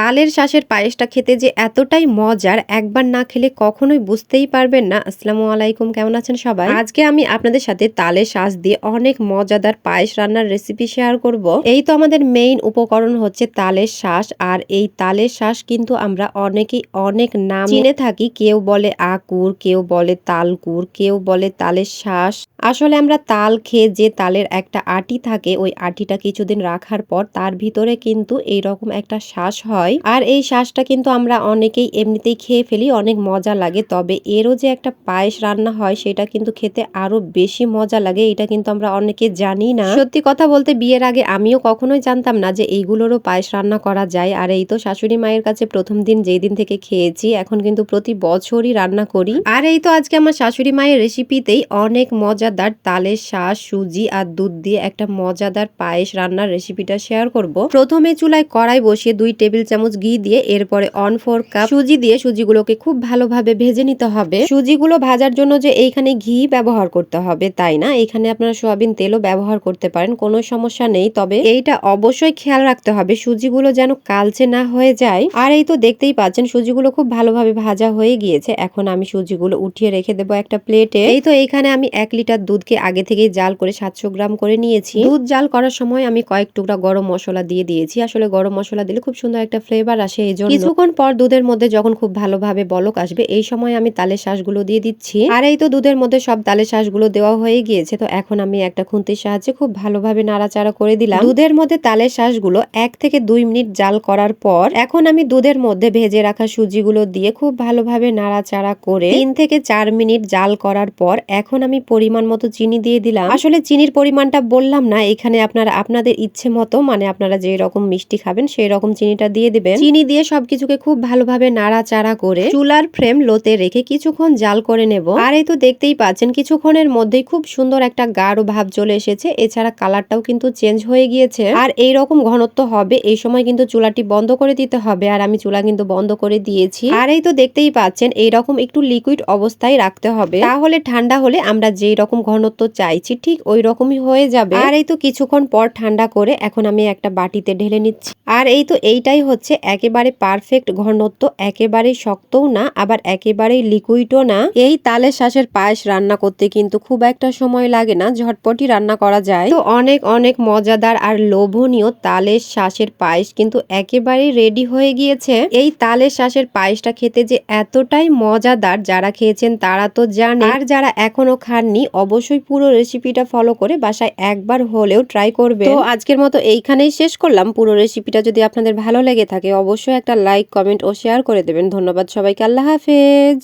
তালের শাঁসের পায়েসটা খেতে যে এতটাই মজার, একবার না খেলে কখনোই বুঝতেই পারবেন না। আসসালামু আলাইকুম, কেমন আছেন সবাই? আজকে আমি আপনাদের সাথে তালের শাঁস দিয়ে অনেক মজাদার পায়েস রান্নার রেসিপি শেয়ার করব। এই তো আমাদের মেইন উপকরণ হচ্ছে তালের শাঁস। আর এই তালের শাঁস কিন্তু আমরা অনেকেই অনেক নাম চিনে থাকি। কেউ বলে আকুর, কেউ বলে তালকুর, কেউ বলে তালের শাঁস। আসলে আমরা তাল খেয়ে যে তালের একটা আটি থাকে, ওই আটিটা কিছুদিন রাখার পর তার ভিতরে কিন্তু এইরকম একটা শাঁস হয়। আর এই শাঁসটা কিন্তু আমরা অনেকেই এমনিতেই খেয়ে ফেলি, অনেক মজা লাগে। তবে এরও যে একটা পায়েস রান্না হয় সেটা কিন্তু খেতে আরো বেশি মজা লাগে, এটা কিন্তু আমরা অনেকে জানি না। সত্যি কথা বলতে বিয়ের আগে আমিও কখনোই জানতাম না যে এইগুলোরও পায়েস রান্না করা যায়। আর এই তো শাশুড়ি মায়ের কাছে প্রথম দিন যেই দিন থেকে খেয়েছি, এখন কিন্তু প্রতি বছরই রান্না করি। আর এই তো আজকে আমার শাশুড়ি মায়ের রেসিপিতেই অনেক মজাদার তালের শাঁস, সুজি আর দুধ দিয়ে একটা মজাদার পায়েস রান্নার রেসিপিটা শেয়ার করব। প্রথমে চুলায় কড়াই বসিয়ে 2 টেবিল চামচ ঘি দিয়ে এরপরে 1/4 কাপ সুজি দিয়ে সুজিগুলোকে খুব ভালোভাবে ভেজে নিতে হবে। সুজিগুলো ভাজার জন্য যে এইখানে ঘি ব্যবহার করতে হবে তাই না, এখানে আপনারা সয়াবিন তেলও ব্যবহার করতে পারেন, কোনো সমস্যা নেই। তবে এইটা অবশ্যই খেয়াল রাখতে হবে সুজিগুলো যেন কালচে না হয়ে যায়। আর এই তো দেখতেই পাচ্ছেন সুজিগুলো খুব ভালোভাবে ভাজা হয়ে গিয়েছে। এখন আমি সুজিগুলো উঠিয়ে রেখে দেবো একটা প্লেটে। এই তো এইখানে আমি 1 লিটার দুধকে আগে থেকেই জাল করে 700 গ্রাম করে নিয়েছি। দুধ জাল করার সময় আমি কয়েক টুকরা গরম মশলা দিয়ে দিয়েছি। আসলে গরম মশলা দিলে খুব সুন্দর একটা ফ্লেভার আসে, এই জন্য। কিছুক্ষণ পর দুধের মধ্যে যখন খুব ভালোভাবে বলক আসবে, এই সময় আমি তালের শাঁসগুলো দিয়ে দিচ্ছি। আর এই তো দুধের মধ্যে সব তালের শাঁসগুলো দেওয়া হয়ে গিয়েছে। তো এখন আমি একটা খুন্তির সাহায্যে খুব ভালোভাবে নাড়াচাড়া করে দিলাম। দুধের মধ্যে তালের শাঁসগুলো 1 থেকে 2 মিনিট জাল করার পর এখন আমি দুধের মধ্যে ভেজে রাখা সুজিগুলো দিয়ে খুব ভালোভাবে নাড়াচাড়া করে 3 থেকে 4 মিনিট জাল করার পর এখন আমি পরিমাণ মতো চিনি দিয়ে দিলাম। আসলে চিনির পরিমাণটা বললাম না, এখানে আপনারা আপনাদের ইচ্ছে মতো, মানে আপনারা যে রকম মিষ্টি খাবেন সেই রকম চিনিটা দিয়ে দিবেন। চিনি দিয়ে সবকিছুকে খুব ভালোভাবে নাড়াচাড়া করে চুলার ফ্লেম লোতে রেখে কিছুক্ষণ জাল করে নেব। আর এই তো দেখতেই পাচ্ছেন কিছুক্ষণের মধ্যেই খুব সুন্দর একটা গাঢ় ভাব চলে এসেছে। এছাড়া কালারটাও কিন্তু চেঞ্জ হয়ে গিয়েছে। আর এই রকম ঘনত্ব হবে, এই সময় কিন্তু চুলাটি বন্ধ করে দিতে হবে। আর আমি চুলা কিন্তু বন্ধ করে দিয়েছি। আর এই তো দেখতেই পাচ্ছেন এইরকম একটু লিকুইড অবস্থায় রাখতে হবে, তাহলে ঠান্ডা হলে আমরা যেই রকম ঘনত্ব চাইছি ঠিক ওই রকমই হয়ে যাবে। আর এই তো কিছুক্ষণ পর ঠান্ডা করে এখন আমি একটা বাটিতে ঢেলে নিচ্ছি। আর এই তো এইটাই হচ্ছে একেবারে পারফেক্ট ঘনত্ব, একেবারেই শক্তও না আবার একেবারেই লিকুইডও না। এই তালের শাঁসের পায়েস রান্না করতে কিন্তু খুব একটা সময় লাগে না, ঝটপটি রান্না করা যায়। তো অনেক অনেক মজাদার আর লোভনীয় তালের শাঁসের পায়েস কিন্তু একেবারেই রেডি হয়ে গিয়েছে। এই তালের শাঁসের পায়েসটা খেতে যে এতটাই মজাদার, যারা খেয়েছেন তারা তো জানে, আর যারা এখনো খাননি অবশ্যই পুরো রেসিপিটা ফলো করে বাসায় একবার হলেও ট্রাই করবে। তো আজকের মতো এইখানেই শেষ করলাম। পুরো রেসিপিটা যদি আপনাদের ভালো লেগে থাকে অবশ্যই একটা লাইক, কমেন্ট ও শেয়ার করে দেবেন। ধন্যবাদ সবাইকে, আল্লাহ হাফেজ।